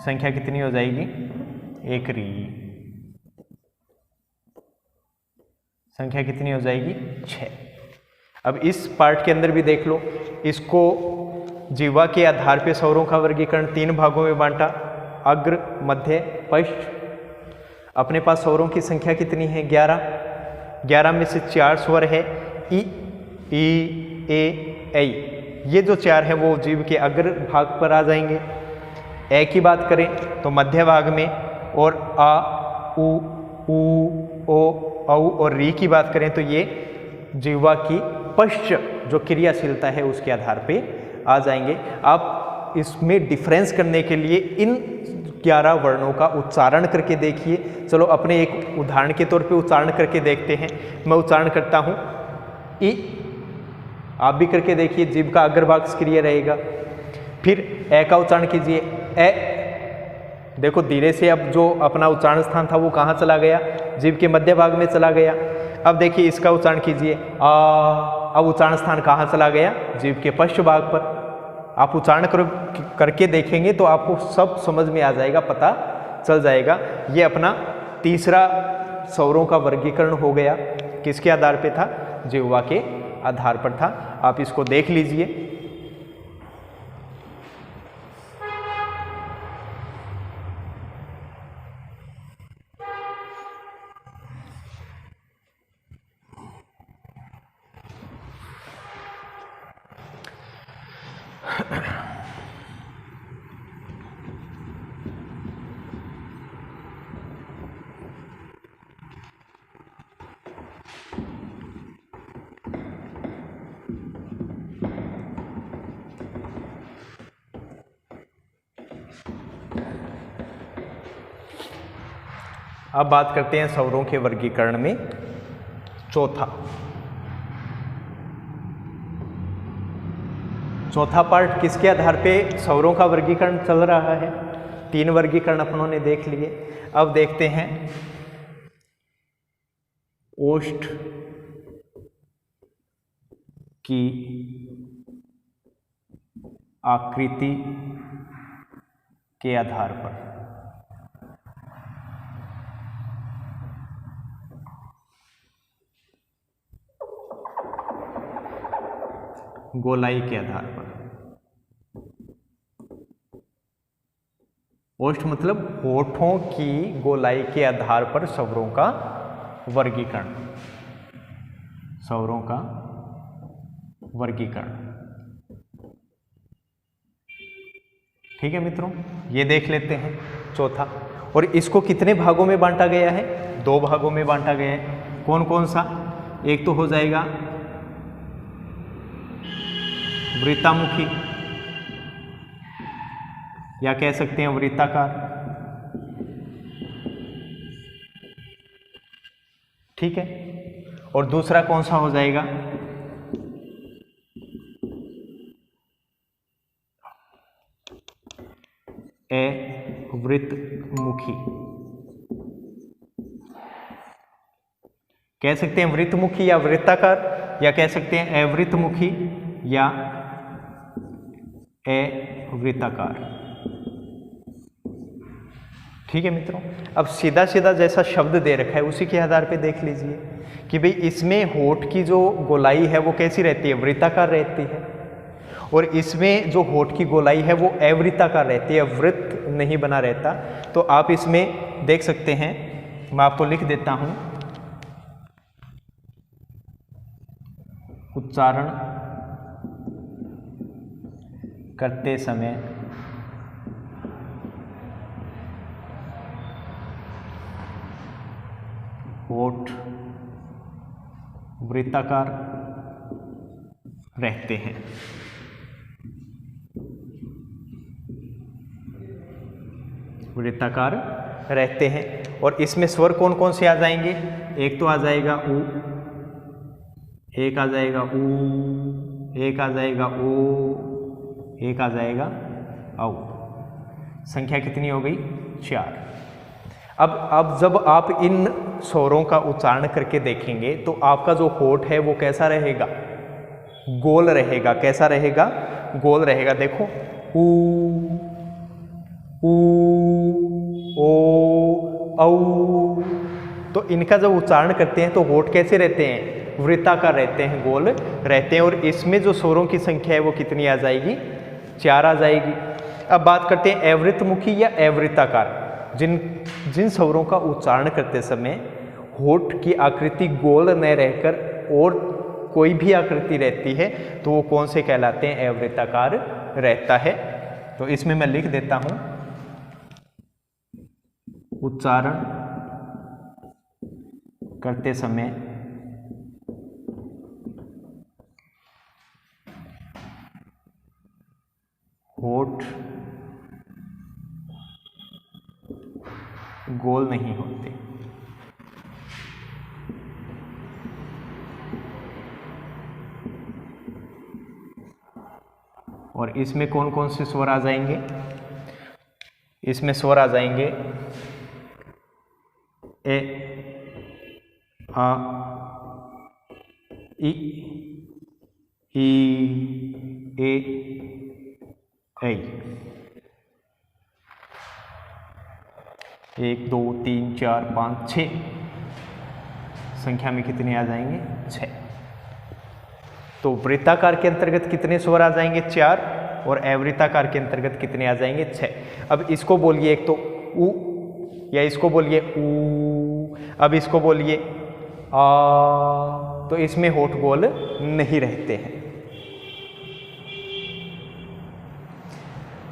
संख्या कितनी हो जाएगी? एकरी। संख्या कितनी हो जाएगी? 6। अब इस पार्ट के अंदर भी देख लो, इसको जीवा के आधार पे स्वरों का वर्गीकरण 3 भागों में बांटा, अग्र, मध्य, पश्च। अपने पास स्वरों की संख्या कितनी है? 11। 11 में से 4 स्वर है, ई, ए, ऐ। ये जो 4 है वो जीव के अग्र भाग पर आ जाएंगे। ए की बात करें तो मध्य भाग में, और आ, उ, ओ, औ और री की बात करें तो ये जीवा की पश्च जो क्रियाशीलता है उसके आधार पे आ जाएंगे। आप इसमें डिफरेंस करने के लिए इन 11 वर्णों का उच्चारण करके देखिए। चलो अपने एक उदाहरण के तौर पे उच्चारण करके देखते हैं। मैं उच्चारण करता हूँ ई, आप भी करके देखिए, जीभ का अग्रभाग सक्रिय रहेगा। फिर ए का उच्चारण कीजिए, ए। देखो धीरे से अब जो अपना उच्चारण स्थान था वो कहाँ चला गया? जीभ के मध्य भाग में चला गया। अब देखिए इसका उच्चारण कीजिए, आ। अब उच्चारण स्थान कहाँ चला गया? जीभ के पश्च भाग पर। आप उच्चारण करके देखेंगे तो आपको सब समझ में आ जाएगा, पता चल जाएगा। ये अपना तीसरा स्वरों का वर्गीकरण हो गया। किसके आधार पे था? जिह्वा के आधार पर था। आप इसको देख लीजिए। अब बात करते हैं स्वरों के वर्गीकरण में चौथा पार्ट किसके आधार पे स्वरों का वर्गीकरण चल रहा है? 3 वर्गीकरण अपनों ने देख लिए। अब देखते हैं ओष्ठ की आकृति के आधार पर। गोलाई के आधार पर। ओष्ठ मतलब होठों की गोलाई के आधार पर स्वरों का वर्गीकरण। स्वरों का वर्गीकरण। ठीक है मित्रों, ये देख लेते हैं चौथा। और इसको कितने भागों में बांटा गया है? 2 भागों में बांटा गया है। कौन कौन सा? एक तो हो जाएगा वृत्तामुखी, या कह सकते हैं वृत्ताकार। ठीक है। और दूसरा कौन सा हो जाएगा? अवृत्तमुखी। कह सकते हैं वृत्तमुखी या वृत्ताकार, या कह सकते हैं अवृत्तमुखी या अवृत्ताकार। ठीक है मित्रों, अब सीधा सीधा जैसा शब्द दे रखा है उसी के आधार पे देख लीजिए कि भाई इसमें होठ की जो गोलाई है वो कैसी रहती है? वृत्ताकार रहती है। और इसमें जो होठ की गोलाई है वो अवृत्ताकार रहती है, वृत्त नहीं बना रहता। तो आप इसमें देख सकते हैं, मैं आपको लिख देता हूं, उच्चारण करते समय होठ वृत्ताकार रहते हैं। वृत्ताकार रहते हैं। और इसमें स्वर कौन कौन से आ जाएंगे? एक तो आ जाएगा उ, एक आ जाएगा ऊ, एक आ जाएगा ओ, एक आ जाएगा औ। संख्या कितनी हो गई? 4। अब जब आप इन स्वरों का उच्चारण करके देखेंगे तो आपका जो होठ है वो कैसा रहेगा? गोल रहेगा। कैसा रहेगा? गोल रहेगा। देखो ऊ, ऊ, ओ, औ। तो इनका जब उच्चारण करते हैं तो होठ कैसे रहते हैं? वृत्ताकार रहते हैं, गोल रहते हैं। और इसमें जो स्वरों की संख्या है वो कितनी आ जाएगी? 4 आ जाएगी। अब बात करते हैं अवृतमुखी या अवृत्ताकार। जिन स्वरों का उच्चारण करते समय होठ की आकृति गोल न रहकर और कोई भी आकृति रहती है तो वो कौन से कहलाते हैं? अवृत्ताकार रहता है। तो इसमें मैं लिख देता हूं, उच्चारण करते समय होठ गोल नहीं होते। और इसमें कौन कौन से स्वर आ जाएंगे? इसमें स्वर आ जाएंगे ए, आ, ई, ए, ऐ। 1 2 3 4 5 6 संख्या में कितने आ जाएंगे? 6। तो वृत्ताकार के अंतर्गत कितने स्वर आ जाएंगे? 4। और अवृत्ताकार के अंतर्गत कितने आ जाएंगे? 6। अब इसको बोलिए, एक तो उ, या इसको बोलिए ऊ, अब इसको बोलिए आ। तो इसमें होठ गोल नहीं रहते हैं।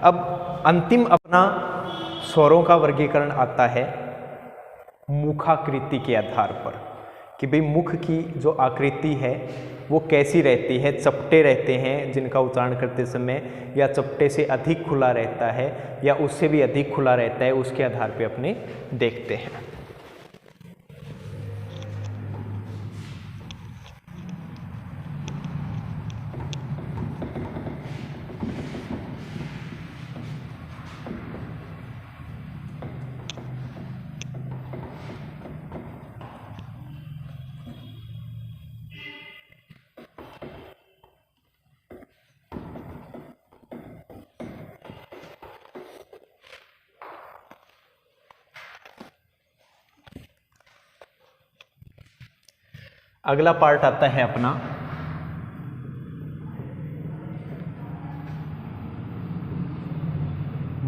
अब अंतिम अपना स्वरों का वर्गीकरण आता है मुखाकृति के आधार पर, कि भाई मुख की जो आकृति है वो कैसी रहती है। चपटे रहते हैं जिनका उच्चारण करते समय, या चपटे से अधिक खुला रहता है, या उससे भी अधिक खुला रहता है, उसके आधार पे अपने देखते हैं। अगला पार्ट आता है अपना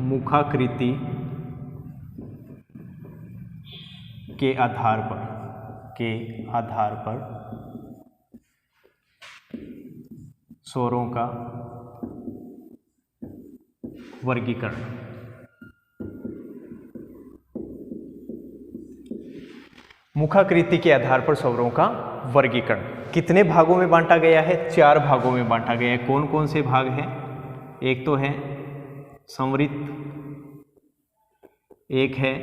मुखाकृति के आधार पर स्वरों का वर्गीकरण। मुखाकृति के आधार पर स्वरों का वर्गीकरण कितने भागों में बांटा गया है? 4 भागों में बांटा गया है। कौन कौन से भाग हैं? एक तो है संवृत, एक है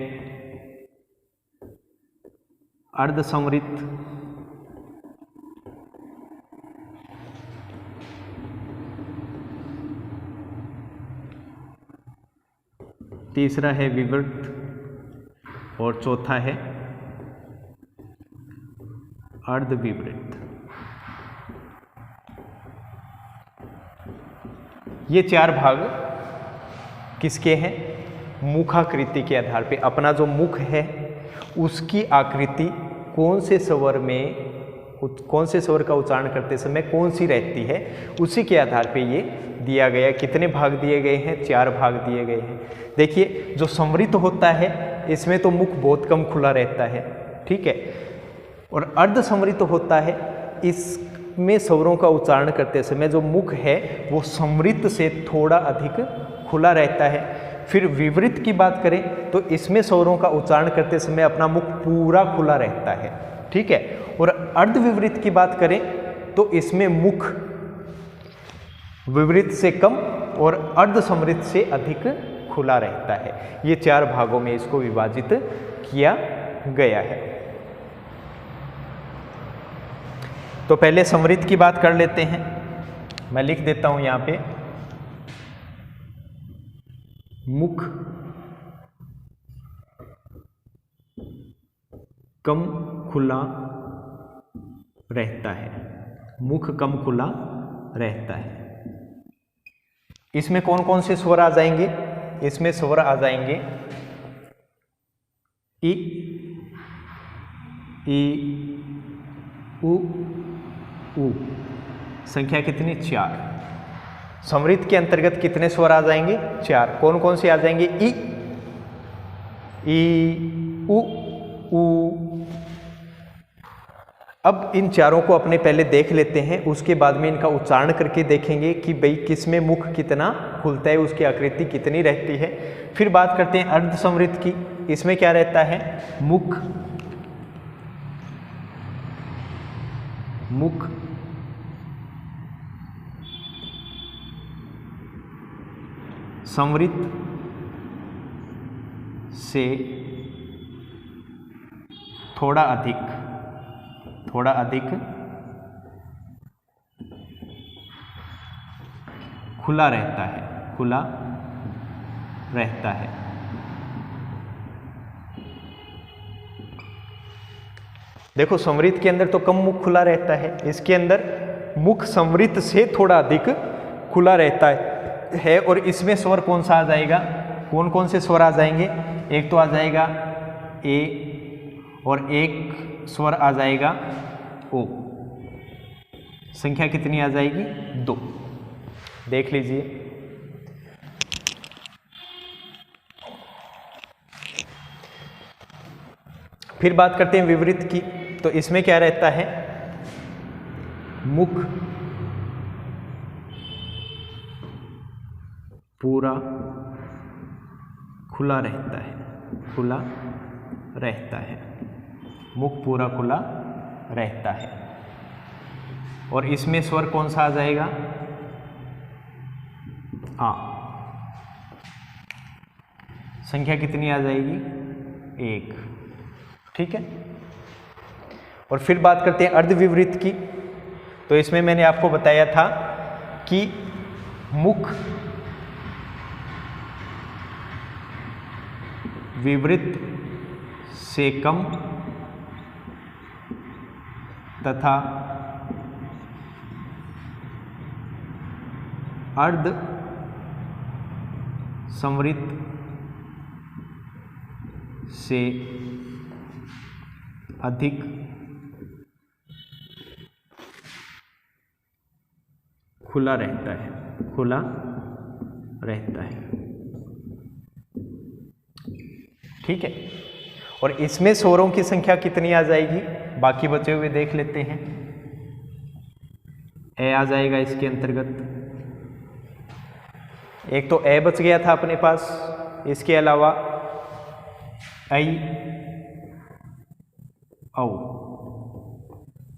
अर्धसंवृत, तीसरा है विवृत और चौथा है अर्धविवृत। ये 4 भाग किसके हैं? मुखाकृति के आधार पे। अपना जो मुख है उसकी आकृति कौन से स्वर का उच्चारण करते समय कौन सी रहती है, उसी के आधार पे ये दिया गया। कितने भाग दिए गए हैं? 4 भाग दिए गए हैं। देखिए, जो संवृत होता है इसमें तो मुख बहुत कम खुला रहता है, ठीक है। और अर्धसंवृत होता है, इसमें स्वरों का उच्चारण करते समय जो मुख है वो संवृत से थोड़ा अधिक खुला रहता है। फिर विवृत की बात करें तो इसमें स्वरों का उच्चारण करते समय अपना मुख पूरा खुला रहता है, ठीक है। और अर्धविवृत की बात करें तो इसमें मुख विवृत से कम और अर्धसंवृत से अधिक खुला रहता है। ये 4 भागों में इसको विभाजित किया गया है। तो पहले संवृत की बात कर लेते हैं। मैं लिख देता हूं यहां पे, मुख कम खुला रहता है। मुख कम खुला रहता है। इसमें कौन कौन से स्वर आ जाएंगे? इसमें स्वर आ जाएंगे इ, उ, उ। संख्या कितनी? 4। समृद्ध के अंतर्गत कितने स्वर आ जाएंगे? 4। कौन कौन से आ जाएंगे? इ, उ, ऊ। अब इन चारों को अपने पहले देख लेते हैं, उसके बाद में इनका उच्चारण करके देखेंगे कि भाई किसमें मुख कितना खुलता है, उसकी आकृति कितनी रहती है। फिर बात करते हैं अर्ध समृद्ध की। इसमें क्या रहता है? मुख समृद्ध से थोड़ा अधिक खुला रहता है। देखो समृद्ध के अंदर तो कम मुख खुला रहता है, इसके अंदर मुख समृद्ध से थोड़ा अधिक खुला रहता है। और इसमें स्वर कौन सा आ जाएगा? कौन कौन से स्वर आ जाएंगे? एक तो आ जाएगा ए और एक स्वर आ जाएगा ओ। संख्या कितनी आ जाएगी? 2। देख लीजिए। फिर बात करते हैं विवृत की। तो इसमें क्या रहता है? मुख पूरा खुला रहता है। मुख पूरा खुला रहता है। और इसमें स्वर कौन सा आ जाएगा? आ। संख्या कितनी आ जाएगी? 1। ठीक है। और फिर बात करते हैं अर्धविवृत की। तो इसमें मैंने आपको बताया था कि मुख विवृत से कम तथा अर्ध समृद्ध से अधिक खुला रहता है। ठीक है। और इसमें स्वरों की संख्या कितनी आ जाएगी? बाकी बचे हुए देख लेते हैं। ए आ जाएगा इसके अंतर्गत। एक तो ए बच गया था अपने पास, इसके अलावा ऐ, औ।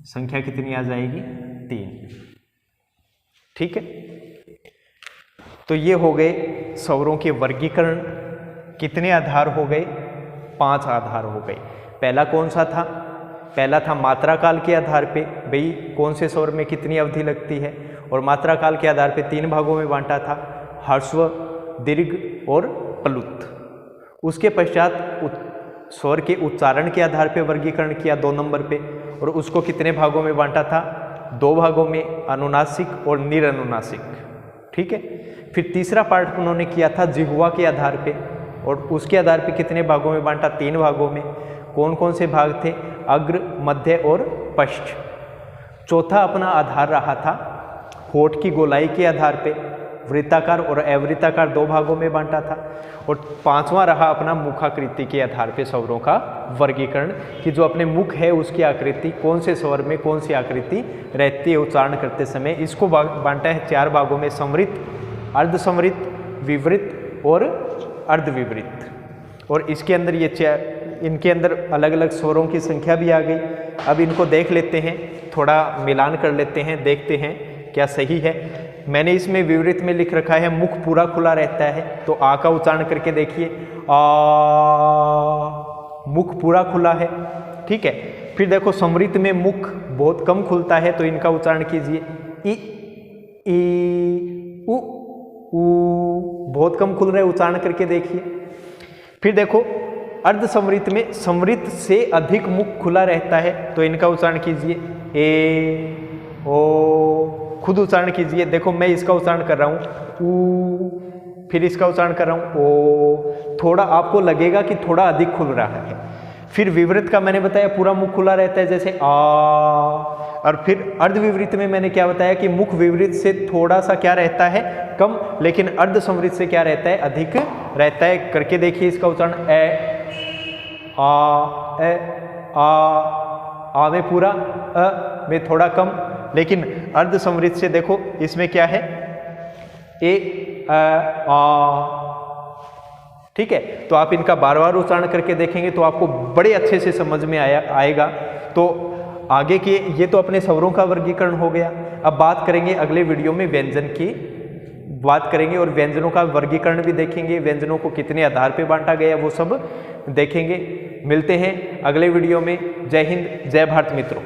संख्या कितनी आ जाएगी? 3। ठीक है। तो ये हो गए स्वरों के वर्गीकरण। कितने आधार हो गए? 5 आधार हो गए। पहला कौन सा था? पहला था मात्रा काल के आधार पे, भाई कौन से स्वर में कितनी अवधि लगती है। और मात्रा काल के आधार पे 3 भागों में बांटा था, ह्रस्व, दीर्घ और प्लुत। उसके पश्चात स्वर के उच्चारण के आधार पे वर्गीकरण किया 2 नंबर पे। और उसको कितने भागों में बांटा था? 2 भागों में, अनुनासिक और निरनुनासिक। ठीक है। फिर तीसरा पार्ट उन्होंने किया था जिह्वा के आधार पे। और उसके आधार पे कितने भागों में बांटा? 3 भागों में। कौन कौन से भाग थे? अग्र, मध्य और पश्च। चौथा अपना आधार रहा था होठ की गोलाई के आधार पे, वृत्ताकार और अवृत्ताकार 2 भागों में बांटा था। और 5वां रहा अपना मुखाकृति के आधार पे स्वरों का वर्गीकरण, कि जो अपने मुख है उसकी आकृति, कौन से स्वर में कौन सी आकृति रहती है उच्चारण करते समय। इसको बांटा है 4 भागों में, समृद्ध, अर्धसमृद्ध, विवृत और अर्धविवृत। और इसके अंदर इनके अंदर अलग अलग स्वरों की संख्या भी आ गई। अब इनको देख लेते हैं, थोड़ा मिलान कर लेते हैं, देखते हैं क्या सही है। मैंने इसमें विवृत में लिख रखा है मुख पूरा खुला रहता है, तो आ का उच्चारण करके देखिए। आ, मुख पूरा खुला है। ठीक है। फिर देखो समृद्ध में मुख बहुत कम खुलता है, तो इनका उच्चारण कीजिए। इ, ऊ, ऊ। बहुत कम खुल रहा है, उच्चारण करके देखिए। फिर देखो अर्ध समृद्ध में समृद्ध से अधिक मुख खुला रहता है, तो इनका उच्चारण कीजिए। ए, ओ। खुद उच्चारण कीजिए। देखो मैं इसका उच्चारण कर रहा हूँ ऊ। फिर इसका उच्चारण कर रहा हूँ ओ, थोड़ा आपको लगेगा कि थोड़ा अधिक खुल रहा है। फिर विवृत का मैंने बताया पूरा मुख खुला रहता है जैसे आ, और फिर अर्धविवृत में मैंने क्या बताया कि मुख विवृत से थोड़ा सा क्या रहता है कम, लेकिन अर्ध संवृत से क्या रहता है अधिक रहता है। करके देखिए इसका उच्चारण ए आ में पूरा, अ में थोड़ा कम, लेकिन अर्ध संवृत से देखो इसमें क्या है ए आ। ठीक है, तो आप इनका बार बार उच्चारण करके देखेंगे तो आपको बड़े अच्छे से समझ में आएगा। तो आगे के ये तो अपने स्वरों का वर्गीकरण हो गया। अब बात करेंगे अगले वीडियो में व्यंजन की बात करेंगे और व्यंजनों का वर्गीकरण भी देखेंगे, व्यंजनों को कितने आधार पे बांटा गया वो सब देखेंगे। मिलते हैं अगले वीडियो में। जय हिंद, जय भारत मित्रों।